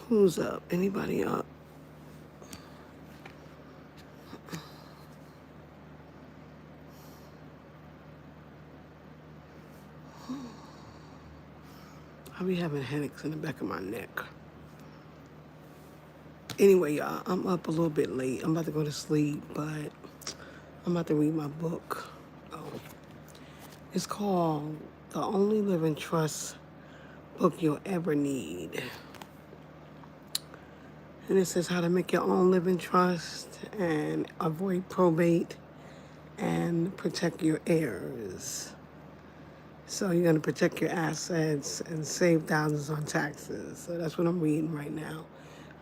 Who's up? Anybody up? I be having headaches in the back of my neck. Anyway, y'all, I'm up a little bit late. I'm about to go to sleep, but I'm about to read my book. Oh, it's called The Only Living Trust Book You'll Ever Need. And it says how to make your own living trust and avoid probate and protect your heirs. So you're going to protect your assets and save thousands on taxes. So that's what I'm reading right now.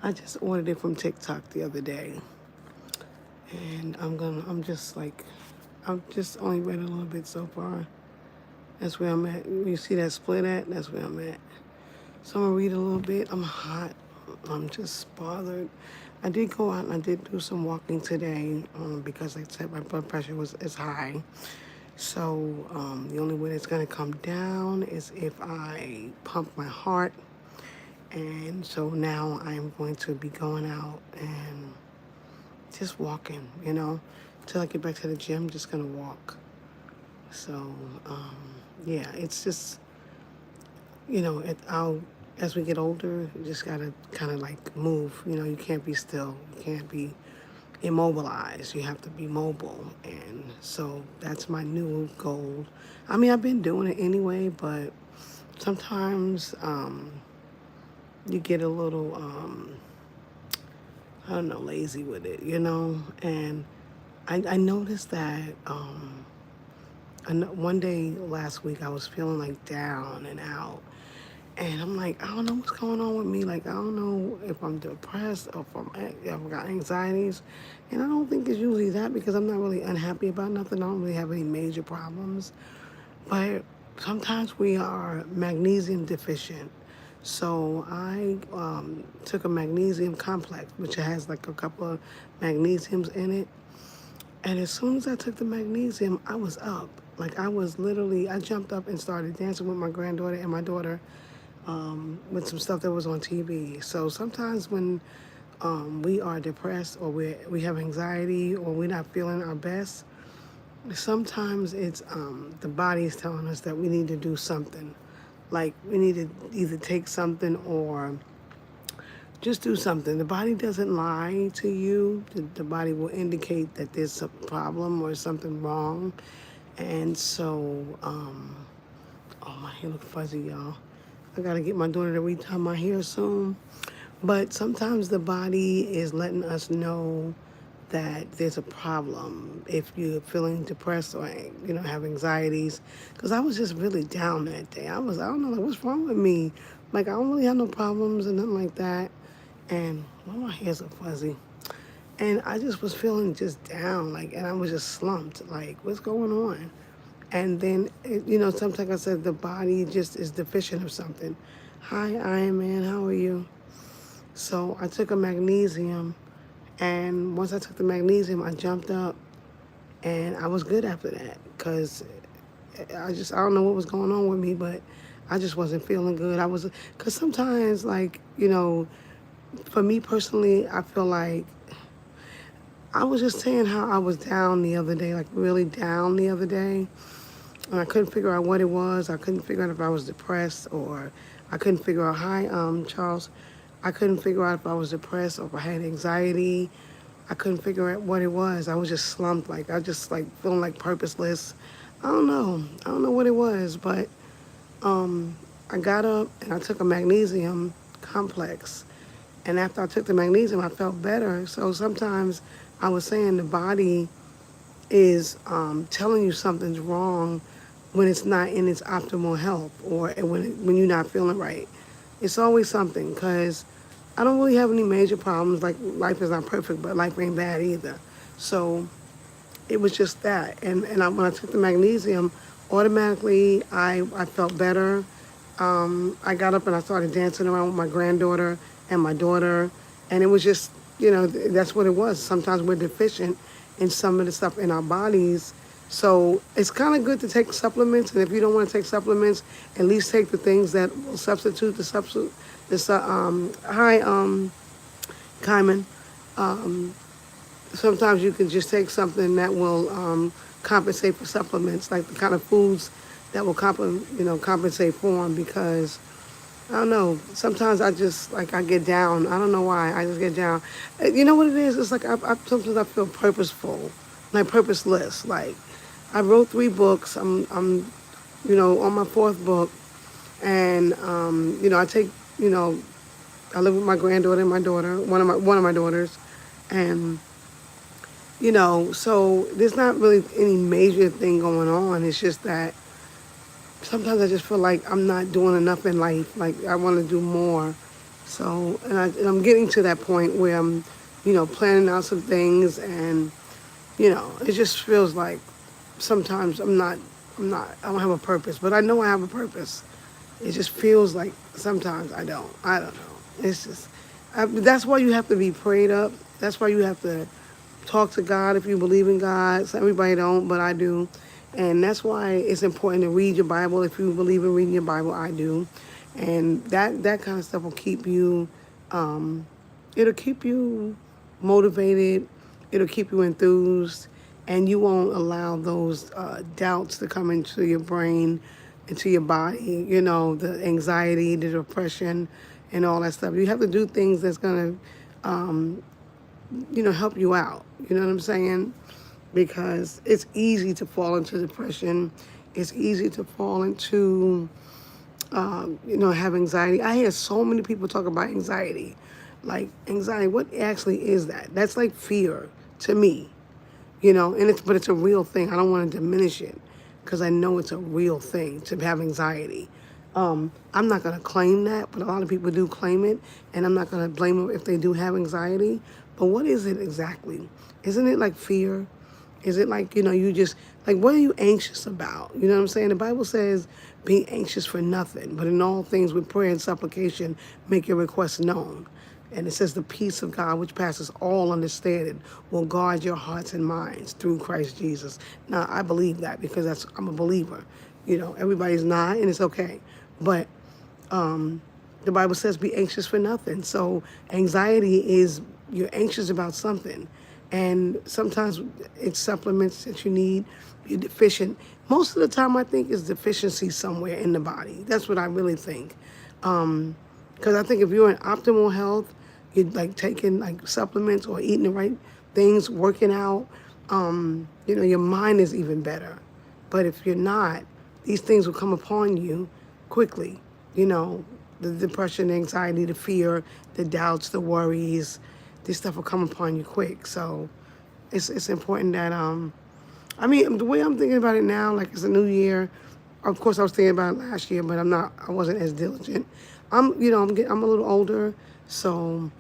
I just ordered it from TikTok the other day. And I'm just only read a little bit so far. That's where I'm at. You see that split at? That's where I'm at. So I'm going to read a little bit. I'm hot. I'm just bothered. I did go out and I did do some walking today because like I said, my blood pressure is high. So the only way it's going to come down is if I pump my heart. And so now I'm going to be going out and just walking, till I get back to the gym, just going to walk. So, yeah, it's just, as we get older, you just got to kind of like move. You can't be still. You can't be immobilized. You have to be mobile. And so that's my new goal. I mean, I've been doing it anyway, but sometimes you get a little, I don't know, lazy with it, And I noticed that one day last week I was feeling like down and out. And I'm like, I don't know what's going on with me. Like, I don't know if I'm depressed or if I've got anxieties. And I don't think it's usually that because I'm not really unhappy about nothing. I don't really have any major problems. But sometimes we are magnesium deficient. So I took a magnesium complex, which has like a couple of magnesiums in it. And as soon as I took the magnesium, I was up. Like I jumped up and started dancing with my granddaughter and my daughter with some stuff that was on TV. So sometimes when we are depressed or we have anxiety or we're not feeling our best, sometimes it's the body's telling us that we need to do something. Like we need to either take something or just do something. The body doesn't lie to you. The body will indicate that there's a problem or something wrong. And so, oh, my hair look fuzzy, y'all. I gotta get my daughter to retie my hair soon. But sometimes the body is letting us know that there's a problem if you're feeling depressed or have anxieties. Because I was just really down that day. I don't know, like, what's wrong with me? Like, I don't really have no problems and nothing like that. And well, my hair's so fuzzy. And I just was feeling just down, like, and I was just slumped, like, what's going on? And then, sometimes like I said, the body just is deficient of something. Hi, Iron Man, how are you? So I took a magnesium, and once I took the magnesium, I jumped up, and I was good after that, because I don't know what was going on with me, but I just wasn't feeling good. Because sometimes, like, for me personally, I feel like I was just saying how I was down the other day, like really down the other day. And I couldn't figure out what it was. I couldn't figure out if I was depressed or I couldn't figure out, hi, Charles. I couldn't figure out if I was depressed or if I had anxiety. I couldn't figure out what it was. I was just slumped, like I just like feeling like purposeless. I don't know. I don't know what it was, but I got up and I took a magnesium complex. And after I took the magnesium, I felt better. So sometimes I was saying the body is telling you something's wrong when it's not in its optimal health or when you're not feeling right. It's always something because I don't really have any major problems. Like life is not perfect, but life ain't bad either. So it was just that. And when I took the magnesium, automatically I felt better. I got up and I started dancing around with my granddaughter and my daughter. And it was just, that's what it was. Sometimes we're deficient in some of the stuff in our bodies So it's kind of good to take supplements, and if you don't want to take supplements, at least take the things that will substitute hi, Kyman. Sometimes you can just take something that will compensate for supplements, like the kind of foods that will compensate for them. Because I don't know, sometimes I just like I get down. I don't know why I just get down. You know what it is? It's like sometimes I feel purposeful, like purposeless. Like I wrote 3 books. I'm on my 4th book, and I take I live with my granddaughter and my daughter, one of my daughters, and so there's not really any major thing going on. It's just that sometimes I just feel like I'm not doing enough in life. Like I want to do more. So, and I'm getting to that point where I'm, planning out some things, and it just feels like sometimes I don't have a purpose, but I know I have a purpose. It just feels like sometimes I don't. I don't know. It's just, that's why you have to be prayed up. That's why you have to talk to God if you believe in God. So everybody don't, but I do. And that's why it's important to read your Bible. If you believe in reading your Bible, I do. And that kind of stuff will keep you, it'll keep you motivated. It'll keep you enthused. And you won't allow those doubts to come into your brain, into your body, the anxiety, the depression, and all that stuff. You have to do things that's going to, help you out. You know what I'm saying? Because it's easy to fall into depression. It's easy to fall into, have anxiety. I hear so many people talk about anxiety. Like, anxiety, what actually is that? That's like fear to me, but it's a real thing. I don't want to diminish it because I know it's a real thing to have anxiety. I'm not going to claim that, but a lot of people do claim it, and I'm not going to blame them if they do have anxiety. But what is it exactly? Isn't it like fear? Is it like, you just, like, what are you anxious about? You know what I'm saying? The Bible says, be anxious for nothing, but in all things with prayer and supplication, make your requests known. And it says the peace of God, which passes all understanding, will guard your hearts and minds through Christ Jesus. Now, I believe that because I'm a believer. Everybody's not, and it's okay. But the Bible says be anxious for nothing. So anxiety is you're anxious about something. And sometimes it's supplements that you need. You're deficient. Most of the time I think it's deficiency somewhere in the body. That's what I really think. Because I think if you're in optimal health, you're like taking like supplements or eating the right things, working out, your mind is even better. But if you're not, these things will come upon you quickly. The depression, the anxiety, the fear, the doubts, the worries, this stuff will come upon you quick. So it's important that, the way I'm thinking about it now, like it's a new year. Of course, I was thinking about it last year, but I wasn't as diligent. I'm a little older, so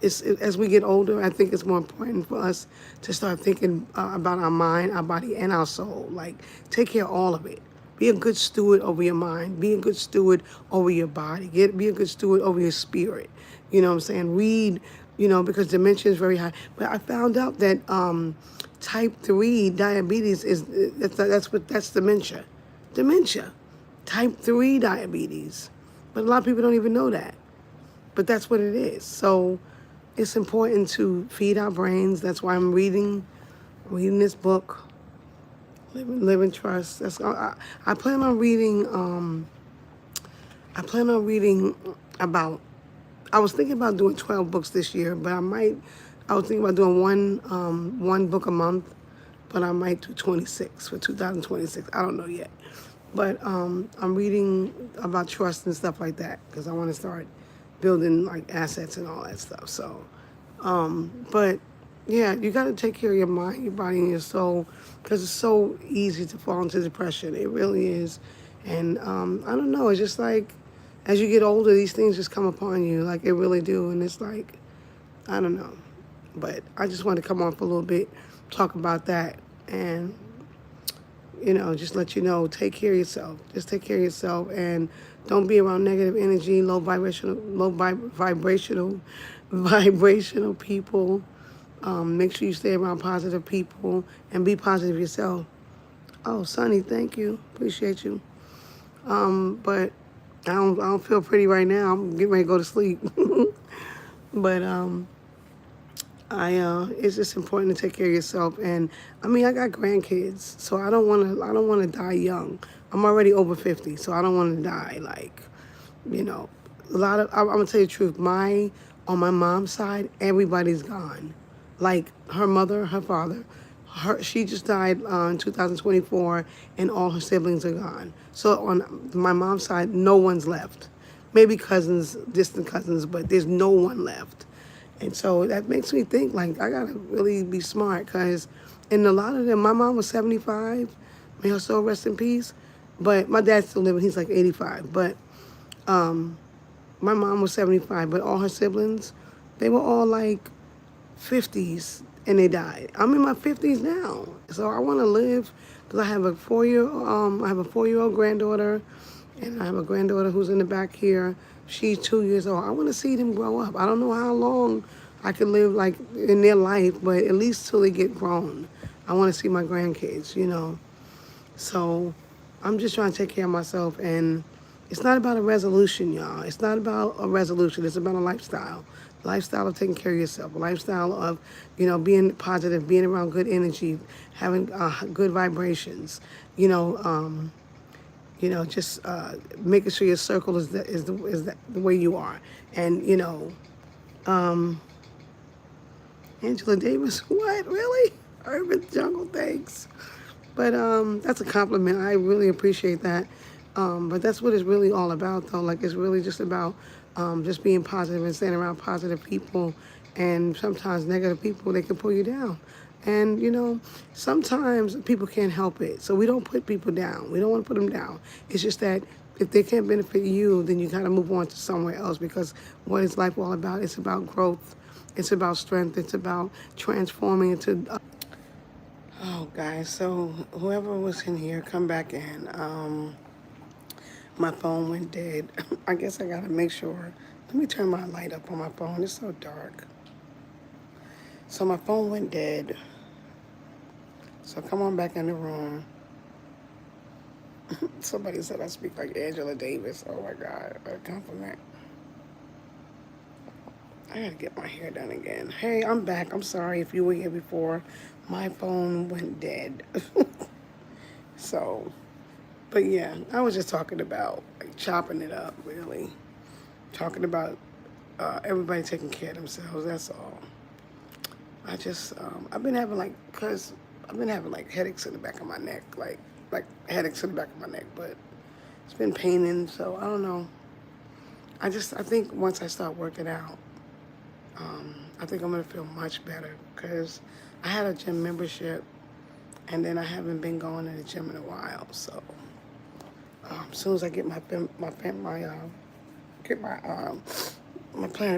as we get older, I think it's more important for us to start thinking about our mind, our body, and our soul. Like, take care of all of it. Be a good steward over your mind. Be a good steward over your body. Be a good steward over your spirit. You know what I'm saying? Read, because dementia is very high. But I found out that type 3 diabetes that's dementia. Dementia. Type 3 diabetes. But a lot of people don't even know that. But that's what it is. So it's important to feed our brains. That's why I'm reading this book, Live and Trust. I plan on reading. About. I was thinking about doing 12 books this year, but I was thinking about doing one book a month, but I might do 26 for 2026. I don't know yet. But I'm reading about trust and stuff like that because I want to start building like assets and all that stuff. So, but yeah, you got to take care of your mind, your body, and your soul because it's so easy to fall into depression. It really is. And I don't know. It's just like as you get older, these things just come upon you like they really do. And it's like, I don't know. But I just want to come on for a little bit, talk about that, and just let you know, take care of yourself. Just take care of yourself and don't be around negative energy, low vibrational people. Make sure you stay around positive people and be positive yourself. Oh, Sonny, thank you. Appreciate you. But I don't feel pretty right now. I'm getting ready to go to sleep. But it's just important to take care of yourself. And I mean, I got grandkids, so I don't wanna die young. I'm already over 50, so I don't want to die like, you know, a lot of. I'm gonna tell you the truth. On my mom's side, everybody's gone. Like her mother, her father, she just died in 2024, and all her siblings are gone. So on my mom's side, no one's left. Maybe cousins, distant cousins, but there's no one left. And so that makes me think like I gotta really be smart because in a lot of them, my mom was 75, may her soul rest in peace. But my dad's still living; he's like 85. But my mom was 75, but all her siblings, they were all like 50s and they died. I'm in my 50s now, so I want to live because I have a 4-year old granddaughter, and I have a granddaughter who's in the back here. She's 2 years old. I want to see them grow up. I don't know how long I could live like in their life, but at least till they get grown. I want to see my grandkids, you know. So I'm just trying to take care of myself. And it's not about a resolution, y'all. It's not about a resolution. It's about a lifestyle. Lifestyle of taking care of yourself. A lifestyle of, being positive, being around good energy, having good vibrations. Just making sure your circle is the way you are. And Angela Davis, what really? Urban Jungle, thanks. But that's a compliment. I really appreciate that. But that's what it's really all about, though. Like, it's really just about just being positive and staying around positive people. And sometimes negative people, they can pull you down. And, sometimes people can't help it. So we don't put people down. We don't want to put them down. It's just that if they can't benefit you, then you got to move on to somewhere else because what is life all about? It's about growth. It's about strength. It's about transforming into Oh, guys, so whoever was in here, come back in. My phone went dead. I guess I gotta make sure. Let me turn my light up on my phone. It's so dark. So my phone went dead. So come on back in the room. Somebody said I speak like Angela Davis. Oh my God, what a compliment. I gotta get my hair done again. Hey, I'm back. I'm sorry if you were here before. My phone went dead. So, but yeah, I was just talking about like chopping it up, really. Talking about everybody taking care of themselves. That's all. I've been having like headaches in the back of my neck, like headaches in the back of my neck, but it's been paining. So I don't know. I think once I start working out, I think I'm gonna feel much better because I had a gym membership, and then I haven't been going to the gym in a while. So as soon as I get my Planet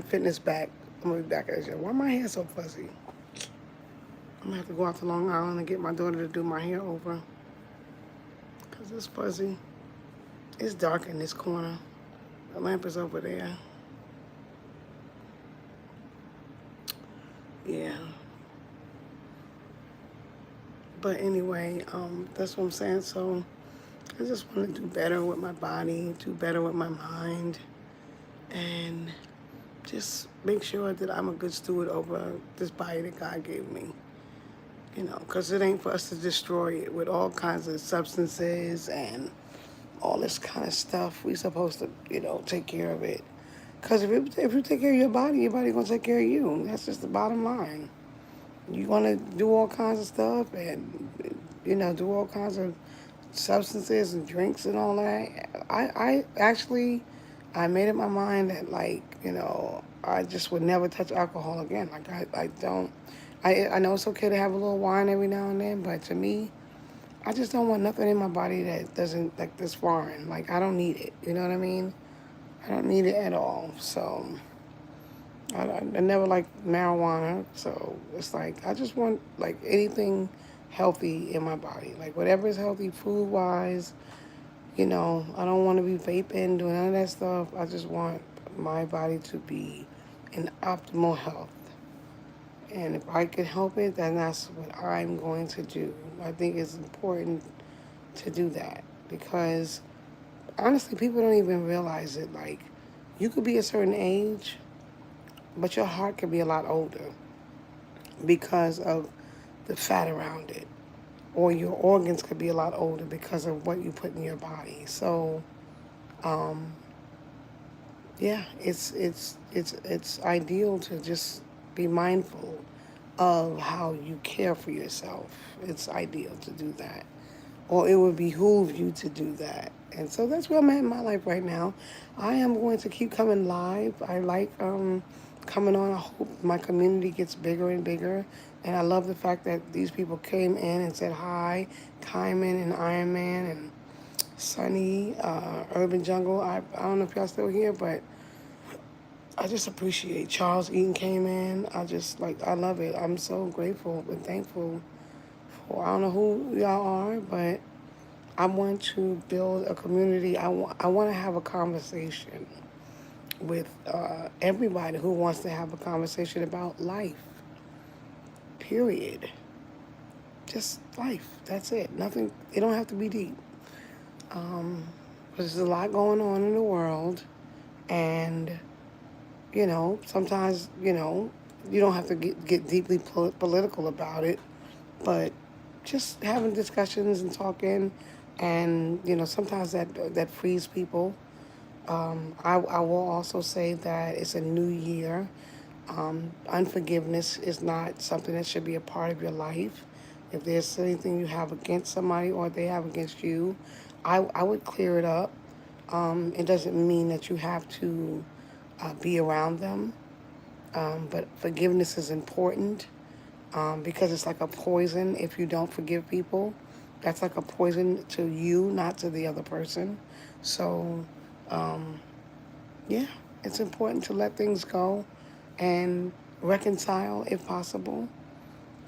Fitness back, I'm gonna be back at the gym. Why my hair so fuzzy? I'm gonna have to go out to Long Island and get my daughter to do my hair over because it's fuzzy. It's dark in this corner. The lamp is over there. Yeah. But anyway, that's what I'm saying. So I just want to do better with my body, do better with my mind, and just make sure that I'm a good steward over this body that God gave me. Because it ain't for us to destroy it with all kinds of substances and all this kind of stuff. We supposed to, take care of it. Because if you take care of your body going to take care of you. That's just the bottom line. You want to do all kinds of stuff and, do all kinds of substances and drinks and all that. I actually, I made up my mind that, like, I just would never touch alcohol again. Like, I don't, I know it's okay to have a little wine every now and then, but to me, I just don't want nothing in my body that doesn't, like, this foreign. Like, I don't need it. You know what I mean? I don't need it at all. So I never liked marijuana, so it's like I just want like anything healthy in my body, like whatever is healthy food wise. I don't want to be vaping, doing none of that stuff. I just want my body to be in optimal health, And if I can help it, then that's what I'm going to do. I think it's important to do that because honestly, people don't even realize it. Like, you could be a certain age, but your heart could be a lot older because of the fat around it. Or your organs could be a lot older because of what you put in your body. So, um, yeah, it's ideal to just be mindful of how you care for yourself. It's ideal to do that, or it would behoove you to do that. And so that's where I'm at in my life right now. I am going to keep coming live. I like coming on. I hope my community gets bigger and bigger. And I love the fact that these people came in and said hi, Kyman and Iron Man and Sunny, Urban Jungle. I don't know if y'all still here, but I just appreciate Charles Eaton came in. I just like I love it. I'm so grateful and thankful for I don't know who y'all are, but I want to build a community. I want to have a conversation with everybody who wants to have a conversation about life. Period. Just life. That's it. Nothing. It don't have to be deep. Um, there's a lot going on in the world, and sometimes you don't have to get deeply political about it, but just having discussions and talking, and sometimes that frees people. I will also say that it's a new year. Unforgiveness is not something that should be a part of your life. If there's anything you have against somebody or they have against you, I would clear it up. It doesn't mean that you have to be around them, but forgiveness is important because it's like a poison if you don't forgive people. That's like a poison to you, not to the other person. So, um, yeah, it's important to let things go and reconcile if possible.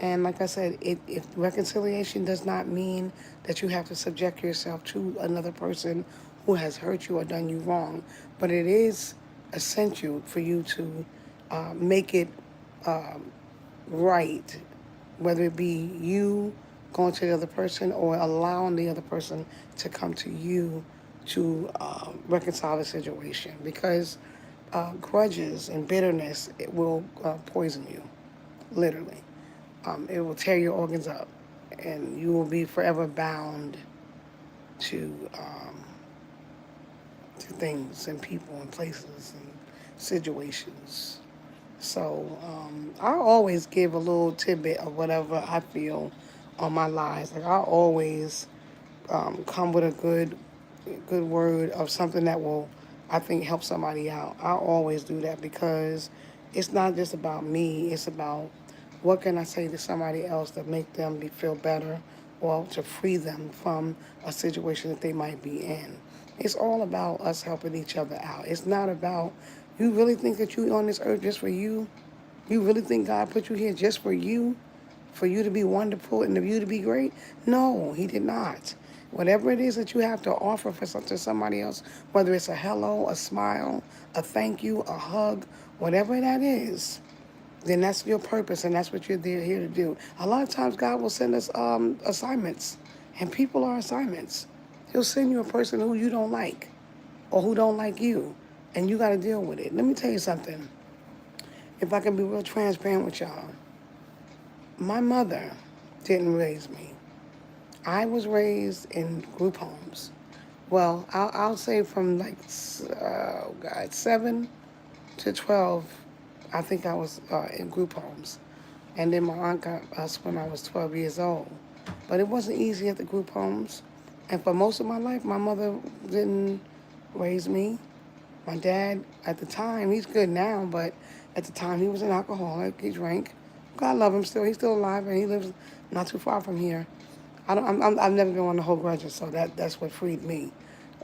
And like I said, if reconciliation does not mean that you have to subject yourself to another person who has hurt you or done you wrong, but it is essential for you to make it right, whether it be you going to the other person or allowing the other person to come to you to reconcile the situation. Because grudges and bitterness it will poison you, literally. It will tear your organs up, and you will be forever bound to to things and people and places and situations. So I always give a little tidbit of whatever I feel on my lives. Like I always come with a good word of something that will, I think, help somebody out. I always do that because it's not just about me. It's about what can I say to somebody else to make them feel better or to free them from a situation that they might be in. It's all about us helping each other out. It's not about, you really think that you on this earth just for you? You really think God put you here just for you to be wonderful and for you to be great? No, He did not. Whatever it is that you have to offer to somebody else, whether it's a hello, a smile, a thank you, a hug, whatever that is, then that's your purpose and that's what you're there here to do. A lot of times God will send us assignments, and people are assignments. He'll send you a person who you don't like or who don't like you, and you got to deal with it. Let me tell you something. If I can be real transparent with y'all, my mother didn't raise me. I was raised in group homes. Well, I'll say from like, oh God, 7 to 12, I think I was in group homes. And then my aunt got us when I was 12 years old. But it wasn't easy at the group homes. And for most of my life, my mother didn't raise me. My dad, at the time, he's good now, but at the time he was an alcoholic. He drank. God love him still. He's still alive, and he lives not too far from here. I've never been one to hold grudges, so that's what freed me.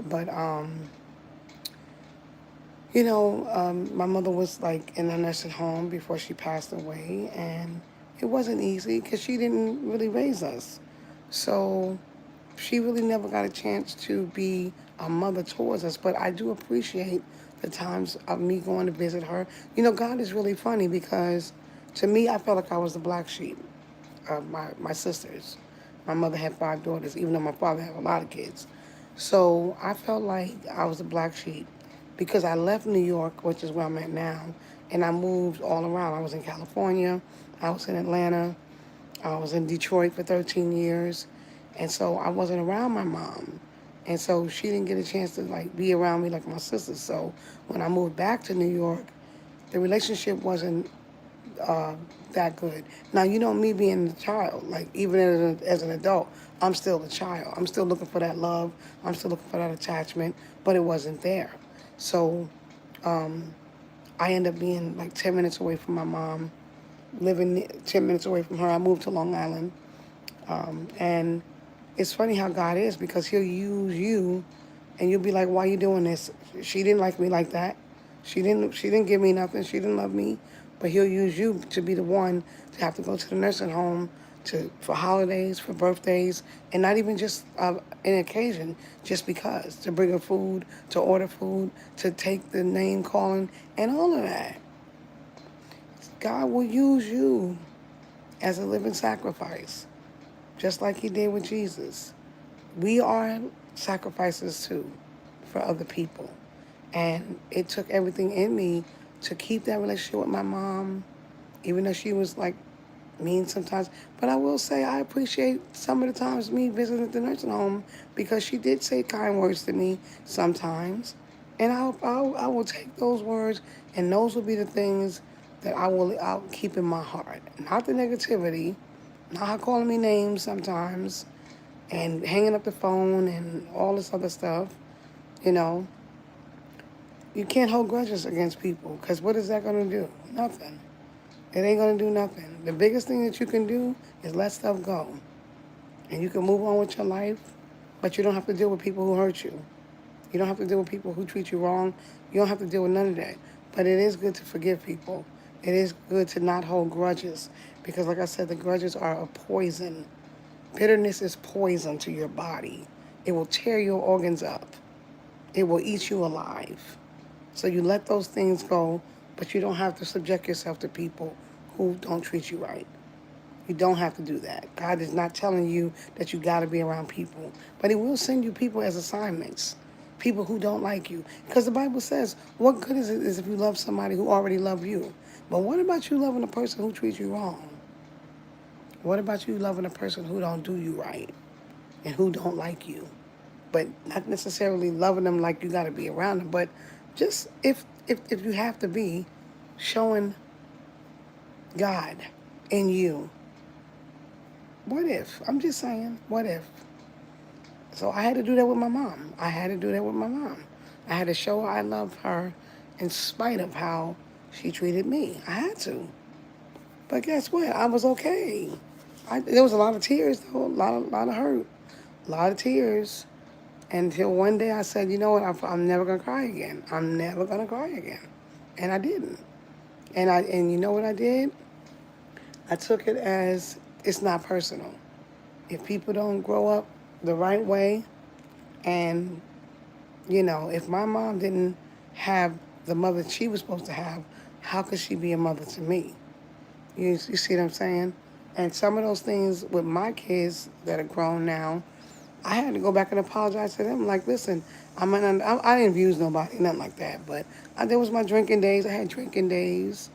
But my mother was like in a nursing home before she passed away, and it wasn't easy because she didn't really raise us. So she really never got a chance to be a mother towards us. But I do appreciate the times of me going to visit her. God is really funny because To me, I felt like I was the black sheep of my sisters. My mother had 5 daughters, even though my father had a lot of kids. So I felt like I was the black sheep because I left New York, which is where I'm at now, and I moved all around. I was in California, I was in Atlanta, I was in Detroit for 13 years, and so I wasn't around my mom. And so she didn't get a chance to like be around me like my sisters. So when I moved back to New York, the relationship wasn't that good. Now, you know, me being a child, like even as an adult, I'm still a child. I'm still looking for that love. I'm still looking for that attachment, but it wasn't there. So I ended up being like 10 minutes away from my mom, living 10 minutes away from her. I moved to Long Island. And it's funny how God is because he'll use you and you'll be like, why are you doing this? She didn't like me like that. She didn't give me nothing. She didn't love me. But he'll use you to be the one to have to go to the nursing home for holidays, for birthdays, and not even just an occasion, just because to bring her food, to order food, to take the name calling, and all of that. God will use you as a living sacrifice, just like he did with Jesus. We are sacrifices too for other people. And it took everything in me to keep that relationship with my mom, even though she was like mean sometimes. But I will say I appreciate some of the times me visiting the nursing home because she did say kind words to me sometimes. And I will take those words, and those will be the things that I'll keep in my heart. Not the negativity, not her calling me names sometimes, and hanging up the phone and all this other stuff. You know, you can't hold grudges against people because what is that going to do? Nothing. It ain't going to do nothing. The biggest thing that you can do is let stuff go. And you can move on with your life, but you don't have to deal with people who hurt you. You don't have to deal with people who treat you wrong. You don't have to deal with none of that. But it is good to forgive people. It is good to not hold grudges because, like I said, the grudges are a poison. Bitterness is poison to your body. It will tear your organs up. It will eat you alive. So you let those things go, but you don't have to subject yourself to people who don't treat you right. You don't have to do that. God is not telling you that you got to be around people, but he will send you people as assignments, people who don't like you. Because the Bible says, what good is it is if you love somebody who already loves you? But what about you loving a person who treats you wrong? What about you loving a person who don't do you right and who don't like you? But not necessarily loving them like you got to be around them, but just if you have to be, showing God in you. What if? I'm just saying, what if? So I had to do that with my mom. I had to do that with my mom. I had to show her I love her in spite of how she treated me. I had to. But guess what? I was okay. There was a lot of tears, though, a lot of hurt, a lot of tears. Until one day I said, you know what, I'm never going to cry again. I'm never going to cry again. And I didn't. And you know what I did? I took it as it's not personal. If people don't grow up the right way, and, you know, if my mom didn't have the mother she was supposed to have, how could she be a mother to me? You see what I'm saying? And some of those things with my kids that are grown now, I had to go back and apologize to them. Like, listen, I didn't abuse nobody, nothing like that. But there was my drinking days. I had drinking days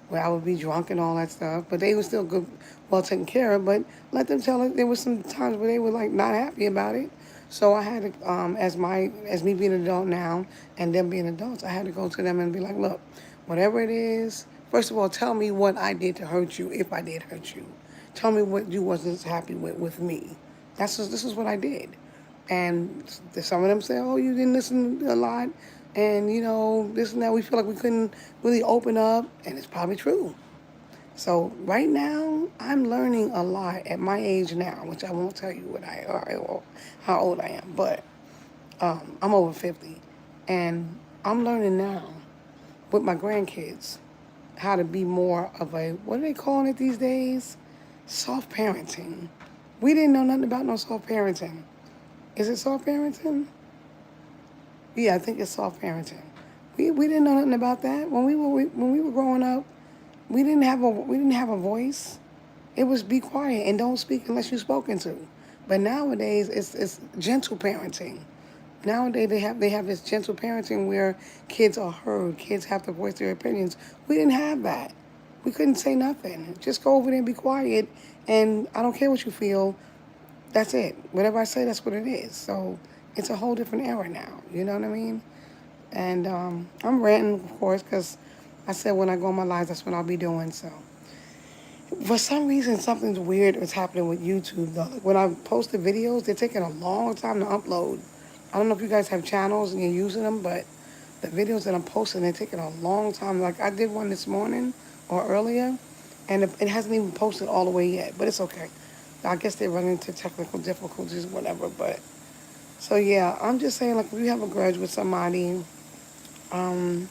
where I would be drunk and all that stuff. But they were still good, well taken care of. But let them tell it. There was some times where they were like not happy about it. So I had to, as me being an adult now and them being adults, I had to go to them and be like, look, whatever it is, first of all, tell me what I did to hurt you, if I did hurt you. Tell me what you wasn't happy with me. This is what I did. And some of them say, oh, you didn't listen a lot. And, you know, this and that. We feel like we couldn't really open up. And it's probably true. So right now, I'm learning a lot at my age now, which I won't tell you or how old I am. But I'm over 50. And I'm learning now with my grandkids how to be more of a, what are they calling it these days? Soft parenting. We didn't know nothing about no soft parenting. Is it soft parenting? Yeah, I think it's soft parenting. We didn't know nothing about that when we were growing up. We didn't have a voice. It was be quiet and don't speak unless you're spoken to. But nowadays it's gentle parenting. Nowadays they have this gentle parenting where kids are heard, kids have to voice their opinions. We didn't have that. We couldn't say nothing. Just go over there and be quiet, and I don't care what you feel. That's it. Whatever I say, that's what it is. So it's a whole different era now. You know what I mean? And I'm ranting, of course, because I said when I go on my lives, that's what I'll be doing. So for some reason, something's weird is happening with YouTube, though. Like when I post the videos, they're taking a long time to upload. I don't know if you guys have channels and you're using them, but the videos that I'm posting, they're taking a long time. Like I did one this morning or earlier, and it hasn't even posted all the way yet, but it's okay. I guess they run into technical difficulties, whatever. But so yeah, I'm just saying, like, if you have a grudge with somebody, um,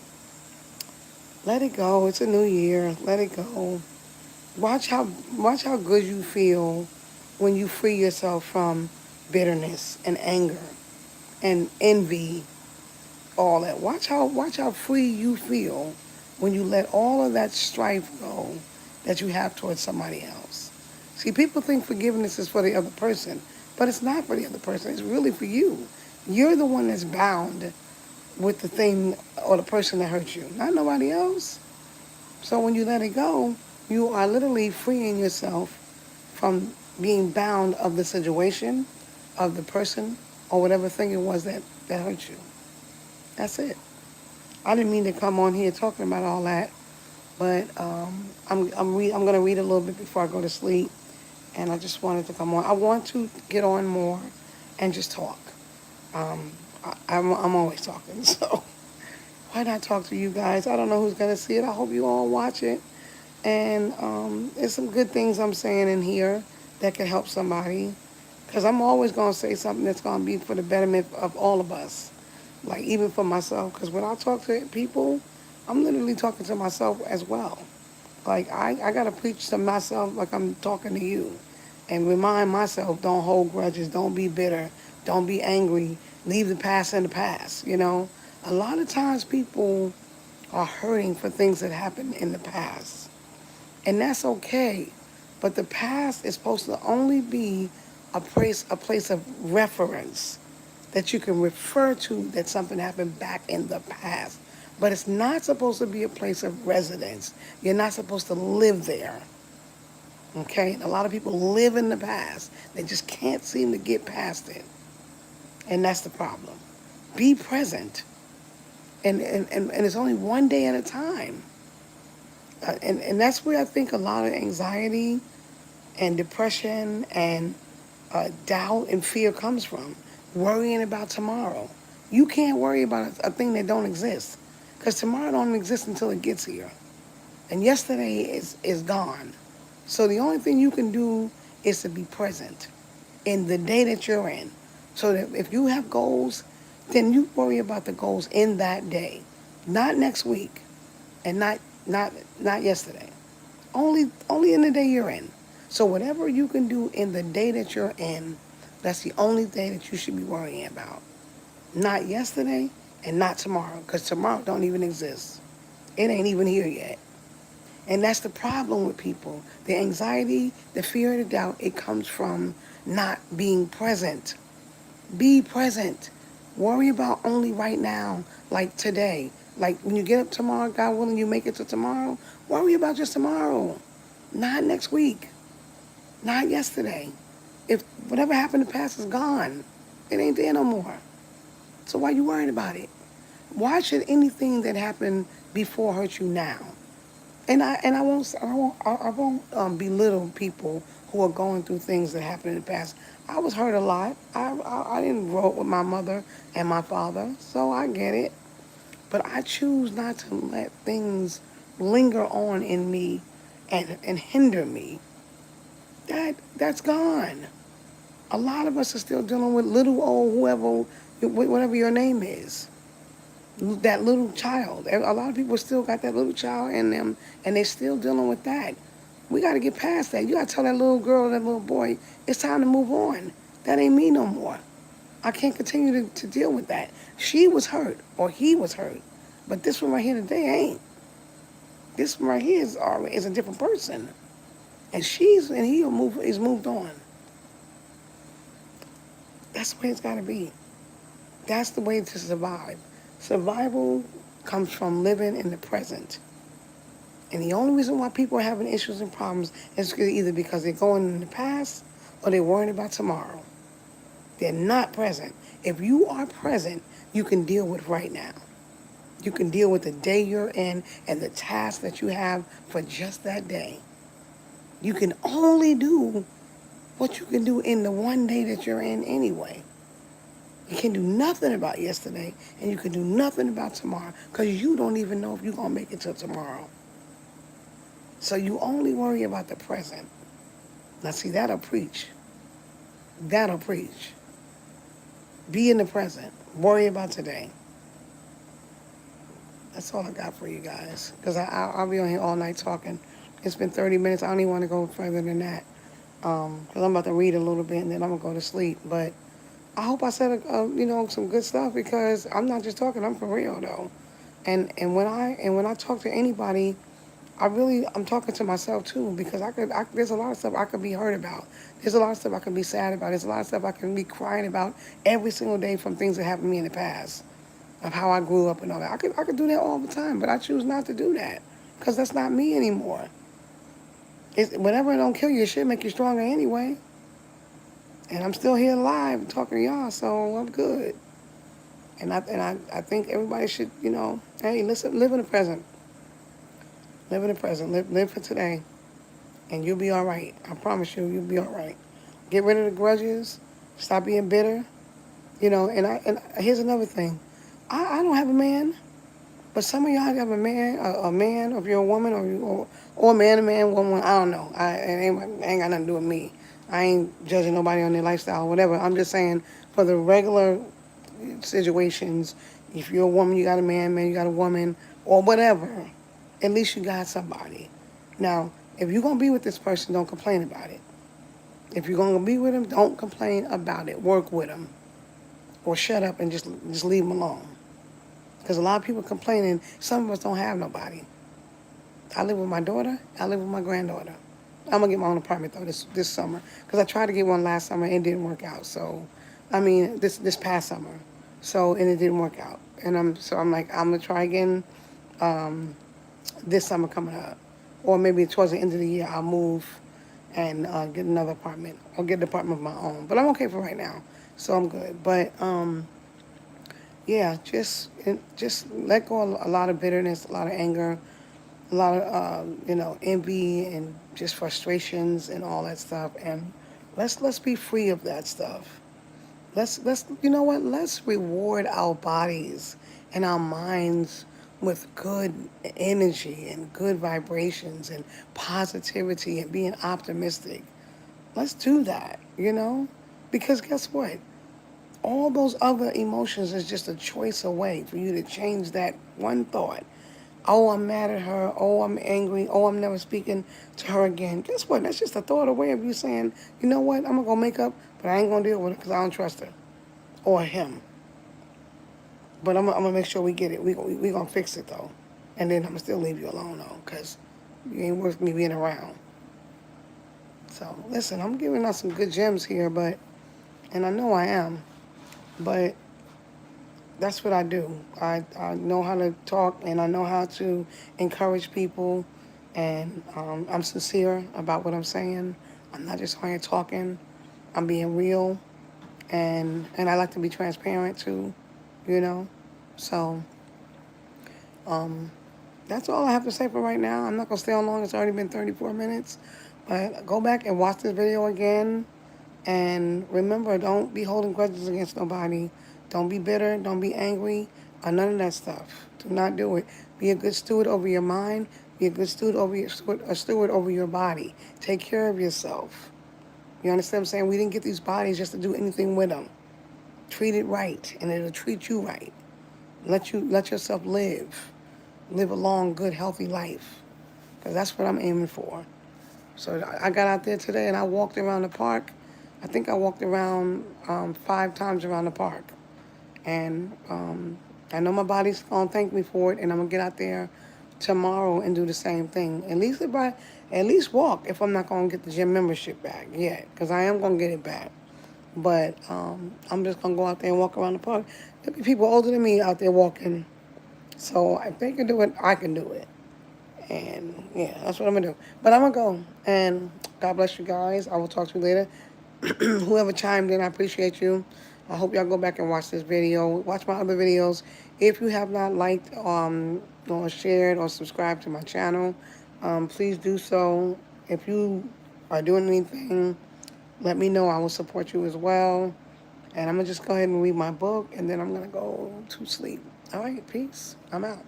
let it go. It's a new year. Let it go. Watch how watch how good you feel when you free yourself from bitterness and anger and envy, all that. Watch how free you feel when you let all of that strife go that you have towards somebody else. See, people think forgiveness is for the other person, but it's not for the other person. It's really for you. You're the one that's bound with the thing or the person that hurt you, not nobody else. So when you let it go, you are literally freeing yourself from being bound of the situation, of the person, or whatever thing it was that hurt you. That's it. I didn't mean to come on here talking about all that, but I'm gonna read a little bit before I go to sleep, and I just wanted to come on. I want to get on more and just talk. I'm always talking, so why not talk to you guys? I don't know who's gonna see it. I hope you all watch it. And there's some good things I'm saying in here that could help somebody. Because I'm always going to say something that's going to be for the betterment of all of us. Like, even for myself. Because when I talk to people, I'm literally talking to myself as well. Like, I got to preach to myself like I'm talking to you. And remind myself, don't hold grudges. Don't be bitter. Don't be angry. Leave the past in the past, you know? A lot of times people are hurting for things that happened in the past. And that's okay. But the past is supposed to only be a place of reference that you can refer to that something happened back in the past. But it's not supposed to be a place of residence. You're not supposed to live there. Okay? A lot of people live in the past. They just can't seem to get past it. And that's the problem. Be present. And it's only one day at a time. And that's where I think a lot of anxiety and depression and doubt and fear comes from. Worrying about tomorrow. You can't worry about a thing that don't exist. Because tomorrow don't exist until it gets here. And yesterday is gone. So the only thing you can do is to be present in the day that you're in. So that if you have goals, then you worry about the goals in that day. Not next week. And not yesterday. Only in the day you're in. So whatever you can do in the day that you're in, that's the only day that you should be worrying about. Not yesterday and not tomorrow, because tomorrow don't even exist. It ain't even here yet. And that's the problem with people. The anxiety, the fear, the doubt, it comes from not being present. Be present. Worry about only right now, like today. Like when you get up tomorrow, God willing, you make it to tomorrow, worry about just tomorrow, not next week, not yesterday. If whatever happened in the past is gone, it ain't there no more. So why you worried about it? Why should anything that happened before hurt you now? And I won't belittle people who are going through things that happened in the past. I was hurt a lot. I didn't grow up with my mother and my father, so I get it. But I choose not to let things linger on in me and hinder me. That's gone. A lot of us are still dealing with little old whoever, whatever your name is. That little child. A lot of people still got that little child in them, and they're still dealing with that. We got to get past that. You got to tell that little girl, that little boy, it's time to move on. That ain't me no more. I can't continue to deal with that. She was hurt, or he was hurt. But this one right here today ain't. This one right here is a different person, and he's moved on. That's the way it's got to be. That's the way to survive. Survival comes from living in the present. And the only reason why people are having issues and problems is either because they're going in the past or they're worrying about tomorrow. They're not present. If you are present, you can deal with right now. You can deal with the day you're in and the task that you have for just that day. You can only do what you can do in the one day that you're in anyway. You can do nothing about yesterday, and you can do nothing about tomorrow because you don't even know if you're going to make it till tomorrow. So you only worry about the present. Now, see, that'll preach. That'll preach. Be in the present. Worry about today. That's all I got for you guys. Because I'll be on here all night talking. It's been 30 minutes. I don't even want to go further than that. Because I'm about to read a little bit and then I'm going to go to sleep. But I hope I said, some good stuff because I'm not just talking. I'm for real, though. And when I talk to anybody, I'm talking to myself too because there's a lot of stuff I could be hurt about. There's a lot of stuff I could be sad about. There's a lot of stuff I can be crying about every single day from things that happened to me in the past, of how I grew up and all that. I could do that all the time, but I choose not to do that because that's not me anymore. Whenever it don't kill you, it should make you stronger anyway. And I'm still here alive talking to y'all, so I'm good. And I think everybody should, hey, listen, live in the present. Live in the present. Live for today. And you'll be all right. I promise you, you'll be all right. Get rid of the grudges. Stop being bitter. And here's another thing. I don't have a man, but some of y'all have a man, a man, if you're a woman, or a man, woman, I don't know. It ain't got nothing to do with me. I ain't judging nobody on their lifestyle or whatever. I'm just saying for the regular situations, if you're a woman, you got a man, you got a woman, or whatever, at least you got somebody. Now, if you're going to be with this person, don't complain about it. If you're going to be with him, don't complain about it. Work with him. Or shut up and just leave him alone. Because a lot of people complaining, some of us don't have nobody. I live with my daughter. I live with my granddaughter. I'm going to get my own apartment, though, this summer. Because I tried to get one last summer and it didn't work out. So, this past summer. So, and it didn't work out. And I'm like, I'm going to try again this summer coming up. Or maybe towards the end of the year, I'll move and get another apartment. Or get an apartment of my own. But I'm okay for right now. So I'm good. But, yeah, just let go of a lot of bitterness, a lot of anger, a lot of envy and just frustrations and all that stuff. And let's be free of that stuff. Let's you know what? Let's reward our bodies and our minds with good energy and good vibrations and positivity and being optimistic. Let's do that, because guess what? All those other emotions is just a choice away for you to change that one thought. Oh, I'm mad at her. Oh, I'm angry. Oh, I'm never speaking to her again. Guess what? That's just a thought away of you saying, you know what? I'm going to go make up, but I ain't going to deal with it because I don't trust her or him. But I'm going to make sure we get it. We going to fix it, though. And then I'm going to still leave you alone, though, because you ain't worth me being around. So, listen, I'm giving out some good gems here, and I know I am, but that's what I do. I know how to talk and I know how to encourage people, and I'm sincere about what I'm saying. I'm not just on here talking. I'm being real, and I like to be transparent too, So that's all I have to say for right now. I'm not gonna stay on long. It's already been 34 minutes, but go back and watch this video again. And remember, don't be holding grudges against nobody. Don't be bitter. Don't be angry. Or none of that stuff. Do not do it. Be a good steward over your mind. Be a good steward over your body. Take care of yourself. You understand what I'm saying? We didn't get these bodies just to do anything with them. Treat it right, and it'll treat you right. Let yourself live. Live a long, good, healthy life. Because that's what I'm aiming for. So I got out there today and I walked around the park. I think I walked around 5 times around the park. And I know my body's going to thank me for it. And I'm going to get out there tomorrow and do the same thing. At least walk if I'm not gonna get the gym membership back yet, because I am gonna get it back. But I'm just gonna go out there and walk around the park. There'll be people older than me out there walking. So if they can do it, I can do it. And yeah, that's what I'm gonna do. But I'm gonna go. And God bless you guys. I will talk to you later. Whoever chimed in, I appreciate you. I hope y'all go back and watch this video. Watch my other videos. If you have not liked or shared or subscribed to my channel, please do so. If you are doing anything, let me know. I will support you as well. And I'm going to just go ahead and read my book, and then I'm going to go to sleep. All right, peace. I'm out.